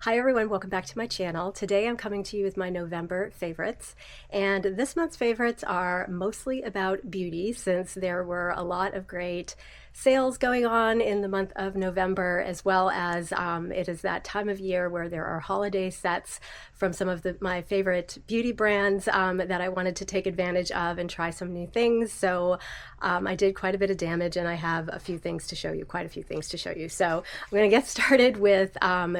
Hi everyone, welcome back to my channel. Today I'm coming to you with my November favorites, and this month's favorites are mostly about beauty since there were a lot of great sales going on in the month of November, as well as it is that time of year where there are holiday sets from some of my favorite beauty brands that I wanted to take advantage of and try some new things. So I did quite a bit of damage, and I have a few things to show you, quite a few things to show you. So I'm going to get started with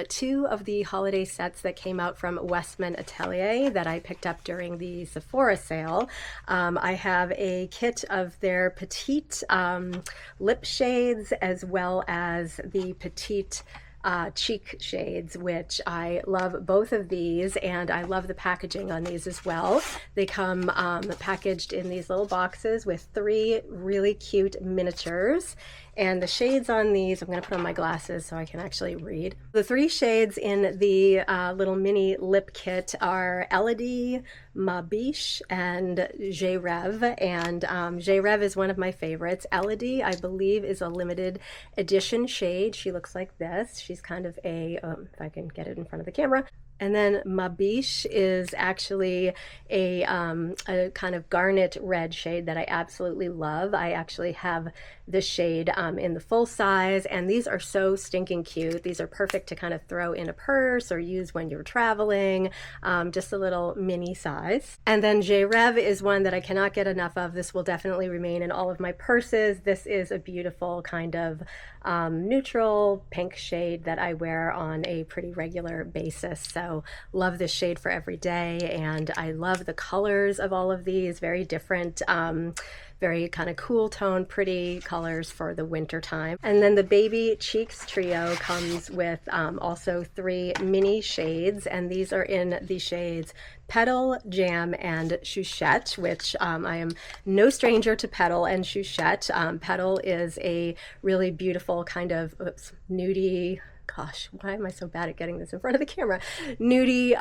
two of the holiday sets that came out from Westman Atelier that I picked up during the Sephora sale. I have a kit of their Petite lip shades, as well as the Petite cheek shades, which I love both of these, and I love the packaging on these as well. They come packaged in these little boxes with three really cute miniatures, and the shades on these, I'm going to put on my glasses so I can actually read. The three shades in the little mini lip kit are Elodie, Ma Biche, and Je Rêve, and Je Rêve is one of my favorites. Elodie, I believe, is a limited edition shade. She looks like this. She's kind of a, if I can get it in front of the camera. And then Ma Biche is actually a kind of garnet red shade that I absolutely love. I actually have this shade in the full size, and these are so stinking cute. These are perfect to kind of throw in a purse or use when you're traveling, just a little mini size. And then Je Rêve is one that I cannot get enough of. This will definitely remain in all of my purses. This is a beautiful kind of neutral pink shade that I wear on a pretty regular basis. So love this shade for every day, and I love the colors of all of these. Very different, very kind of cool tone, pretty colors for the winter time. And then the Baby Cheeks trio comes with also three mini shades, and these are in the shades Petal, Jam, and Chouchette, which I am no stranger to Petal and Chouchette. Petal is a really beautiful kind of nudie, gosh, why am I so bad at getting this in front of the camera? Nudie,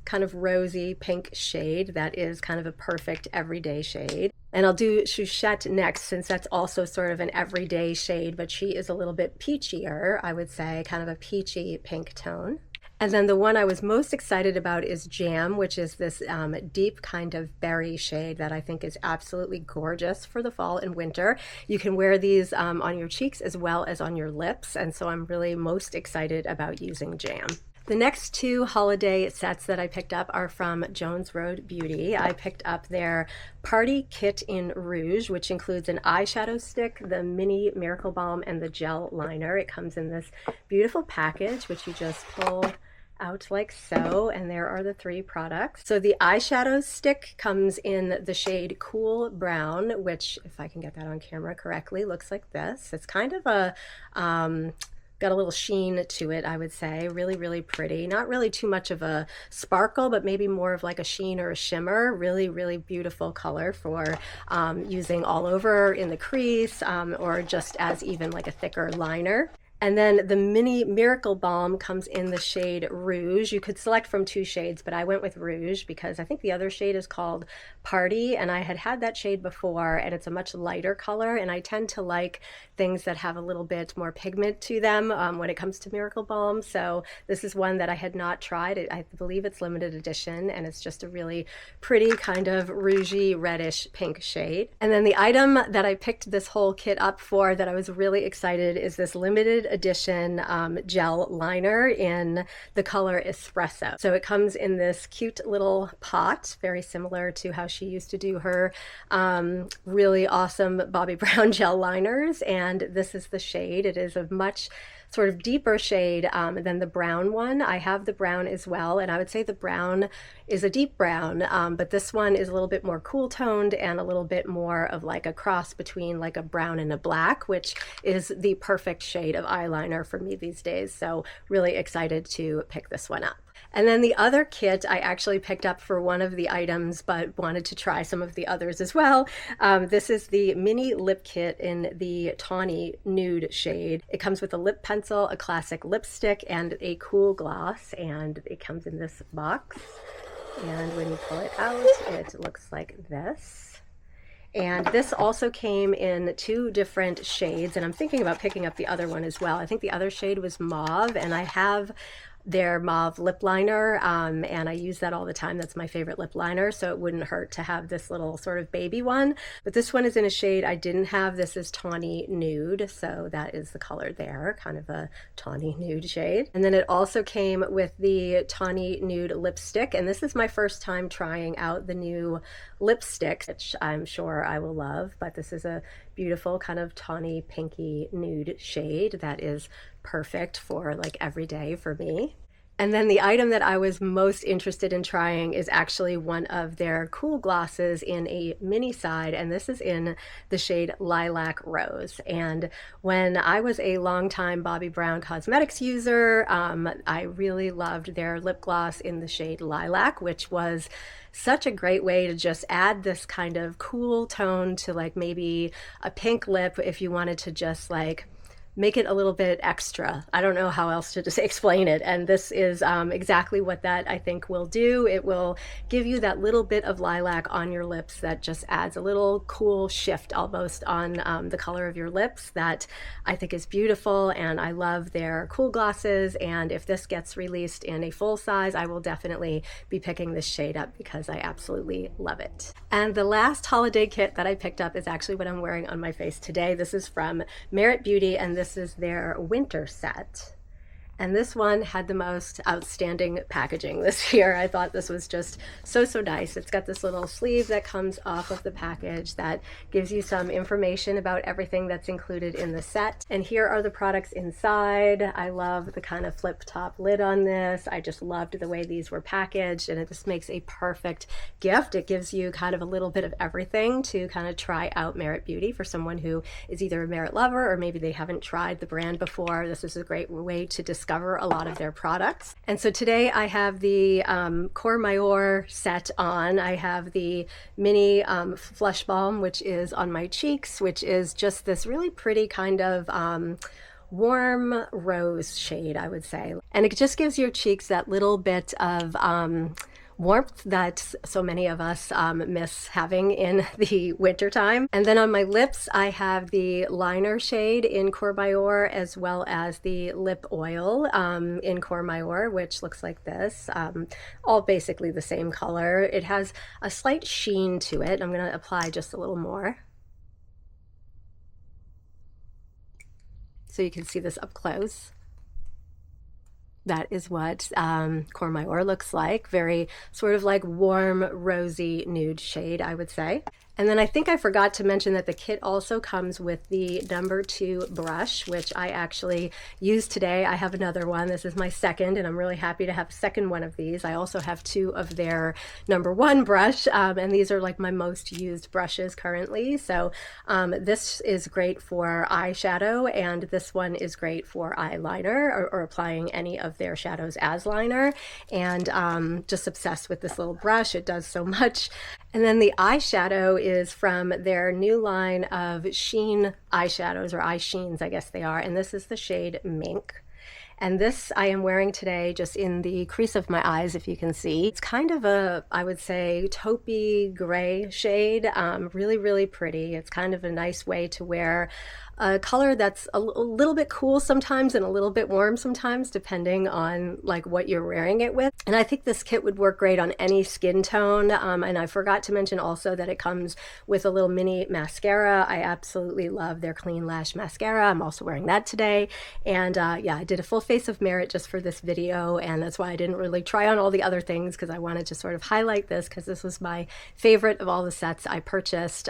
kind of rosy pink shade that is kind of a perfect everyday shade. And I'll do Chouchette next, since that's also sort of an everyday shade, but she is a little bit peachier, I would say, kind of a peachy pink tone. And then the one I was most excited about is Jam, which is this deep kind of berry shade that I think is absolutely gorgeous for the fall and winter. You can wear these on your cheeks as well as on your lips, and so I'm really most excited about using Jam. The next two holiday sets that I picked up are from Jones Road Beauty. I picked up their Party Kit in Rouge, which includes an eyeshadow stick, the mini Miracle Balm, and the gel liner. It comes in this beautiful package, which you just pull out like so, and there are the three products. So the eyeshadow stick comes in the shade Cool Brown, which, if I can get that on camera correctly, looks like this. It's kind of a got a little sheen to it, I would say. Really, really pretty. Not really too much of a sparkle, but maybe more of like a sheen or a shimmer. Really, really beautiful color for using all over in the crease, or just as even like a thicker liner. And then the mini Miracle Balm comes in the shade Rouge. You could select from two shades, but I went with Rouge because I think the other shade is called Party, and I had that shade before, and it's a much lighter color, and I tend to like things that have a little bit more pigment to them when it comes to Miracle Balm. So this is one that I had not tried. I believe it's limited edition, and it's just a really pretty kind of rougey reddish pink shade. And then the item that I picked this whole kit up for that I was really excited is this limited edition gel liner in the color Espresso. So it comes in this cute little pot, very similar to how she used to do her really awesome Bobbi Brown gel liners, and this is the shade. It is a much sort of deeper shade than the brown one. I have the brown as well, and I would say the brown is a deep brown, but this one is a little bit more cool toned and a little bit more of like a cross between like a brown and a black, which is the perfect shade of eyeliner for me these days. So really excited to pick this one up. And then the other kit I actually picked up for one of the items, but wanted to try some of the others as well. This is the mini lip kit in the tawny nude shade. It comes with a lip pencil, a classic lipstick, and a cool gloss, and it comes in this box. And when you pull it out, it looks like this. And this also came in two different shades, and I'm thinking about picking up the other one as well. I think the other shade was mauve, and I have their mauve lip liner, and I use that all the time. That's my favorite lip liner, so it wouldn't hurt to have this little sort of baby one. But this one is in a shade I didn't have. This is Tawny Nude, so that is the color there, kind of a tawny nude shade. And then it also came with the Tawny Nude lipstick, and this is my first time trying out the new lipstick, which I'm sure I will love. But this is a beautiful kind of tawny pinky nude shade that is perfect for like every day for me. And then the item that I was most interested in trying is actually one of their cool glosses in a mini side, and this is in the shade Lilac Rose. And when I was a longtime Bobbi Brown Cosmetics user, I really loved their lip gloss in the shade Lilac, which was such a great way to just add this kind of cool tone to like maybe a pink lip if you wanted to just like make it a little bit extra. I don't know how else to just explain it. And this is exactly what that I think will do. It will give you that little bit of lilac on your lips that just adds a little cool shift almost on the color of your lips that I think is beautiful. And I love their cool glosses. And if this gets released in a full size, I will definitely be picking this shade up because I absolutely love it. And the last holiday kit that I picked up is actually what I'm wearing on my face today. This is from Merit Beauty, and this is their winter set. And this one had the most outstanding packaging this year. I thought this was just so nice. It's got this little sleeve that comes off of the package that gives you some information about everything that's included in the set. And here are the products inside. I love the kind of flip top lid on this. I just loved the way these were packaged, and it just makes a perfect gift. It gives you kind of a little bit of everything to kind of try out Merit Beauty for someone who is either a Merit lover or maybe they haven't tried the brand before. This is a great way to discover a lot of their products. And so today I have the Courmayeur set on. I have the mini Flush Balm, which is on my cheeks, which is just this really pretty kind of warm rose shade, I would say. And it just gives your cheeks that little bit of warmth that so many of us miss having in the wintertime. And then on my lips, I have the liner shade in Courmayeur as well as the lip oil in Courmayeur, which looks like this, all basically the same color. It has a slight sheen to it. I'm going to apply just a little more so you can see this up close. That is what Courmayeur looks like. Very sort of like warm, rosy nude shade, I would say. And then I think I forgot to mention that the kit also comes with the number 2 brush, which I actually used today. I have another one. This is my second, and I'm really happy to have a second one of these. I also have 2 of their number 1 brush, and these are like my most used brushes currently. So this is great for eyeshadow, and this one is great for eyeliner or applying any of their shadows as liner. And just obsessed with this little brush. It does so much. And then the eyeshadow is from their new line of sheen eyeshadows, or eye sheens, I guess they are. And this is the shade Mink. And this I am wearing today just in the crease of my eyes, if you can see. It's kind of a, I would say, taupey gray shade. Really pretty. It's kind of a nice way to wear a color that's a little bit cool sometimes and a little bit warm sometimes, depending on like what you're wearing it with. And I think this kit would work great on any skin tone. And I forgot to mention also that it comes with a little mini mascara. I absolutely love their Clean Lash Mascara. I'm also wearing that today. And yeah, I did a full face of Merit just for this video, and that's why I didn't really try on all the other things, because I wanted to sort of highlight this because this was my favorite of all the sets I purchased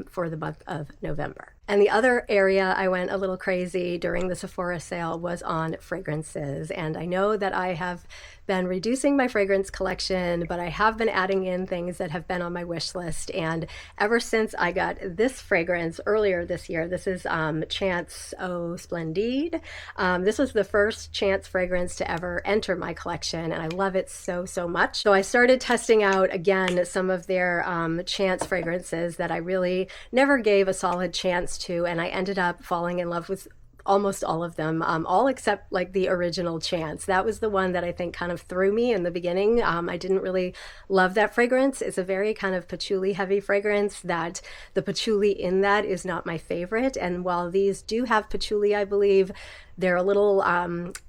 for the month of November. And the other area I went a little crazy during the Sephora sale was on fragrances. And I know that I have been reducing my fragrance collection, but I have been adding in things that have been on my wish list. And ever since I got this fragrance earlier this year, this is Chance Eau Splendide. This was the first Chance fragrance to ever enter my collection, and I love it so much. So I started testing out again some of their Chance fragrances that I really never gave a solid chance to, and I ended up falling in love with almost all of them, all except like the original Chance. That was the one that I think kind of threw me in the beginning. I didn't really love that fragrance. It's a very kind of patchouli heavy fragrance that the patchouli in that is not my favorite. And while these do have patchouli, I believe, They're a little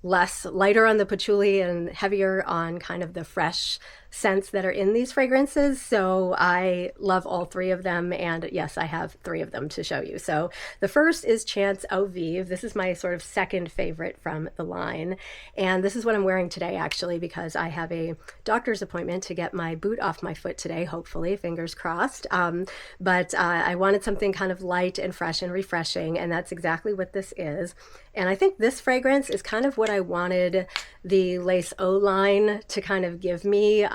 less lighter on the patchouli and heavier on kind of the fresh scents that are in these fragrances. So I love all three of them. And yes, I have three of them to show you. So the first is Chance Eau Vive. This is my sort of second favorite from the line. And this is what I'm wearing today, actually, because I have a doctor's appointment to get my boot off my foot today, hopefully, fingers crossed. But I wanted something kind of light and fresh and refreshing. And that's exactly what this is. And I think this fragrance is kind of what I wanted the Lace O line to kind of give me,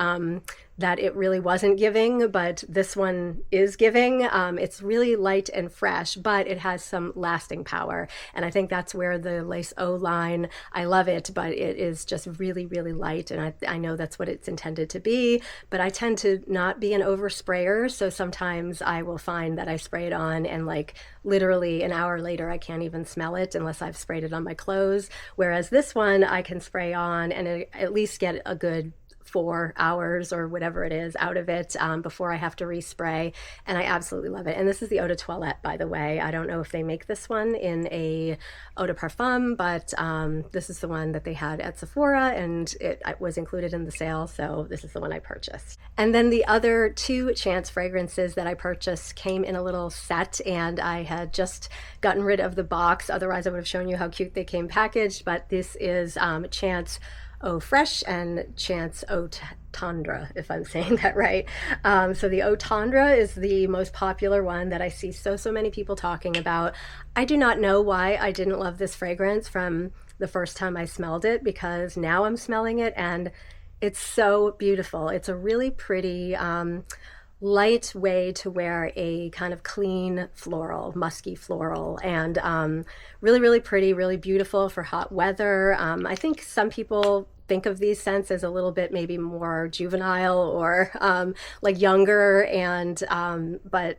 that it really wasn't giving, but this one is giving. It's really light and fresh, but it has some lasting power. And I think that's where the Lace O line, I love it, but it is just really, really light. And I know that's what it's intended to be, but I tend to not be an oversprayer. So sometimes I will find that I spray it on and like literally an hour later, I can't even smell it unless I've sprayed it on my clothes. Whereas this one I can spray on and at least get a good 4 hours or whatever it is out of it before I have to respray, and I absolutely love it. And this is the Eau de Toilette, by the way. I don't know if they make this one in a Eau de Parfum, but this is the one that they had at Sephora, and it was included in the sale, so this is the one I purchased. And then the other two Chance fragrances that I purchased came in a little set, and I had just gotten rid of the box. Otherwise, I would have shown you how cute they came packaged, but this is Chance Eau Fresh and Chance Eau Tendre, if I'm saying that right. So the Eau Tendre is the most popular one that I see so many people talking about. I do not know why I didn't love this fragrance from the first time I smelled it, because now I'm smelling it and it's so beautiful. It's a really pretty, light way to wear a kind of clean floral, musky floral, and really, really pretty, really beautiful for hot weather. I think some people think of these scents as a little bit maybe more juvenile or like younger, and but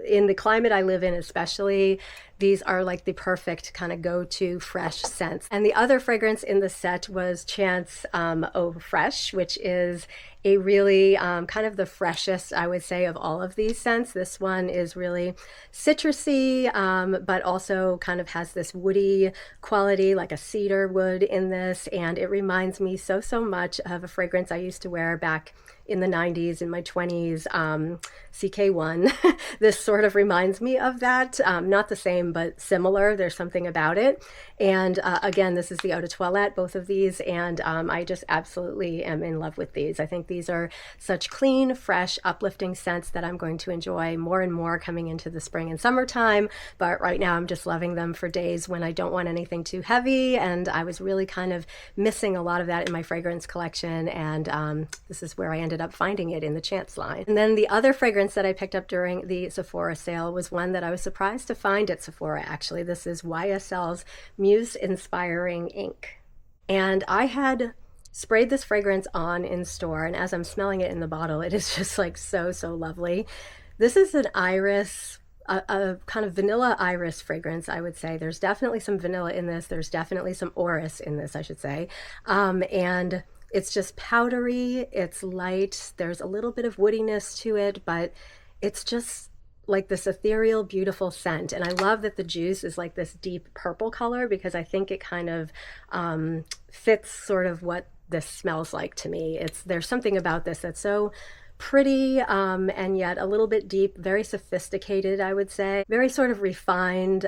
in the climate I live in especially, these are like the perfect kind of go-to fresh scents. And the other fragrance in the set was Chance Eau Fresh, which is a really kind of the freshest, I would say, of all of these scents. This one is really citrusy, but also kind of has this woody quality, like a cedar wood in this. And it reminds me so much of a fragrance I used to wear back in the 90s, in my 20s, CK1. This sort of reminds me of that. Not the same, but similar. There's something about it. And again, this is the Eau de Toilette, both of these, and I just absolutely am in love with these. I think these are such clean, fresh, uplifting scents that I'm going to enjoy more and more coming into the spring and summertime. But right now I'm just loving them for days when I don't want anything too heavy, and I was really kind of missing a lot of that in my fragrance collection, and this is where I ended up finding it in the Chance line. And then the other fragrance that I picked up during the Sephora sale was one that I was surprised to find at Sephora, actually. This is YSL's Muse Inspiring Ink. And I had sprayed this fragrance on in store, and as I'm smelling it in the bottle, it is just like so lovely. This is an iris, a kind of vanilla iris fragrance, I would say. There's definitely some vanilla in this. There's definitely some orris in this, I should say. And it's just powdery, it's light, there's a little bit of woodiness to it, but it's just like this ethereal, beautiful scent. And I love that the juice is like this deep purple color, because I think it kind of fits sort of what this smells like to me. There's something about this that's so pretty and yet a little bit deep, very sophisticated, I would say, very sort of refined.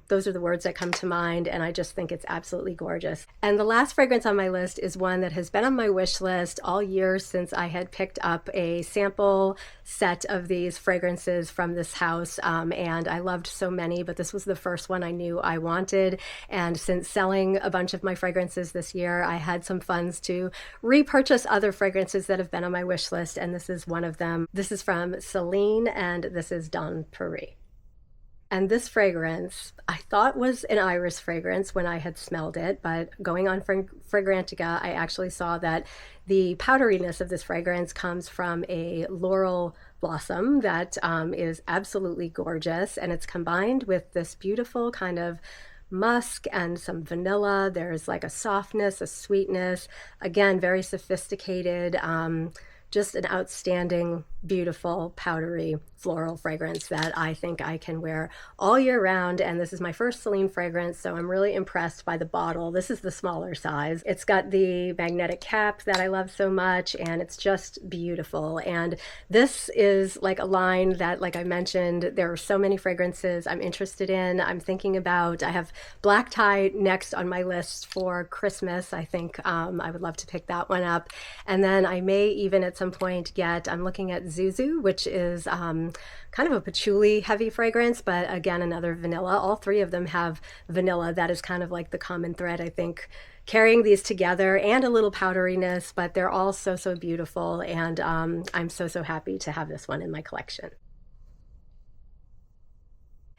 Those are the words that come to mind, and I just think it's absolutely gorgeous. And the last fragrance on my list is one that has been on my wish list all year since I had picked up a sample set of these fragrances from this house, and I loved so many, but this was the first one I knew I wanted. And since selling a bunch of my fragrances this year, I had some funds to repurchase other fragrances that have been on my wish list, and this is one of them. This is from Celine, and this is Dans Paris. And this fragrance I thought was an iris fragrance when I had smelled it, but going on Fragrantica, I actually saw that the powderiness of this fragrance comes from a laurel blossom that is absolutely gorgeous, and it's combined with this beautiful kind of musk and some vanilla. There's like a softness, a sweetness, again, very sophisticated, just an outstanding, beautiful, powdery, floral fragrance that I think I can wear all year round. And this is my first Celine fragrance, so I'm really impressed by the bottle. This is the smaller size. It's got the magnetic cap that I love so much, and it's just beautiful. And this is like a line that, like I mentioned, there are so many fragrances I'm interested in. I'm thinking about, I have black tie next on my list for Christmas. I think I would love to pick that one up. And then I may even at some point get, I'm looking at Zuzu, which is kind of a patchouli heavy fragrance, but again, another vanilla. All three of them have vanilla. That is kind of like the common thread, I think, carrying these together, and a little powderiness, but they're all so, so beautiful. And I'm so, so happy to have this one in my collection.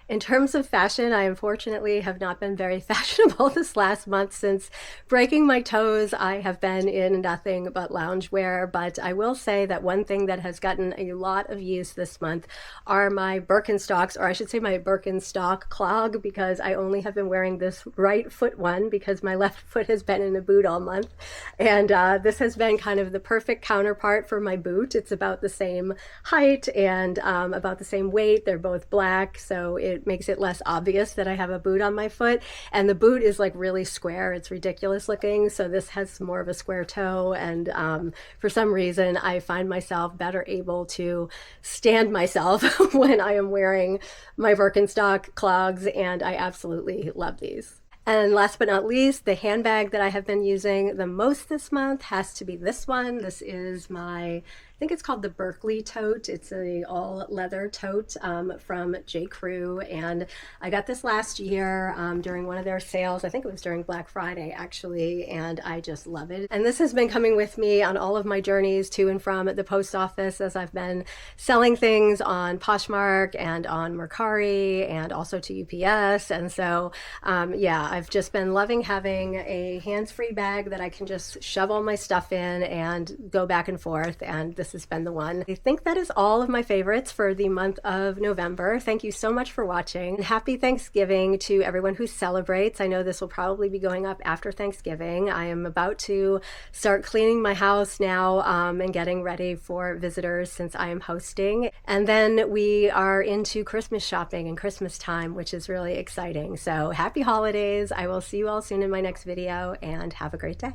In terms of fashion, I unfortunately have not been very fashionable this last month. Since breaking my toes, I have been in nothing but loungewear, but I will say that one thing that has gotten a lot of use this month are my Birkenstocks, or I should say my Birkenstock clog, because I only have been wearing this right foot one because my left foot has been in a boot all month. And this has been kind of the perfect counterpart for my boot. It's about the same height and about the same weight. They're both black, so it makes it less obvious that I have a boot on my foot. And the boot is like really square. It's ridiculous looking. So this has more of a square toe. And for some reason, I find myself better able to stand myself when I am wearing my Birkenstock clogs. And I absolutely love these. And last but not least, the handbag that I have been using the most this month has to be this one. This is my, I think it's called the Berkeley tote. It's a all leather tote from J. Crew, and I got this last year during one of their sales. I think it was during Black Friday actually, and I just love it. And this has been coming with me on all of my journeys to and from the post office as I've been selling things on Poshmark and on Mercari and also to UPS. And so yeah, I've just been loving having a hands-free bag that I can just shove all my stuff in and go back and forth, and this has been the one. I think that is all of my favorites for the month of November. Thank you so much for watching. Happy Thanksgiving to everyone who celebrates. I know this will probably be going up after Thanksgiving. I am about to start cleaning my house now and getting ready for visitors since I am hosting. And then we are into Christmas shopping and Christmas time, which is really exciting. So happy holidays. I will see you all soon in my next video, and have a great day.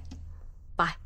Bye.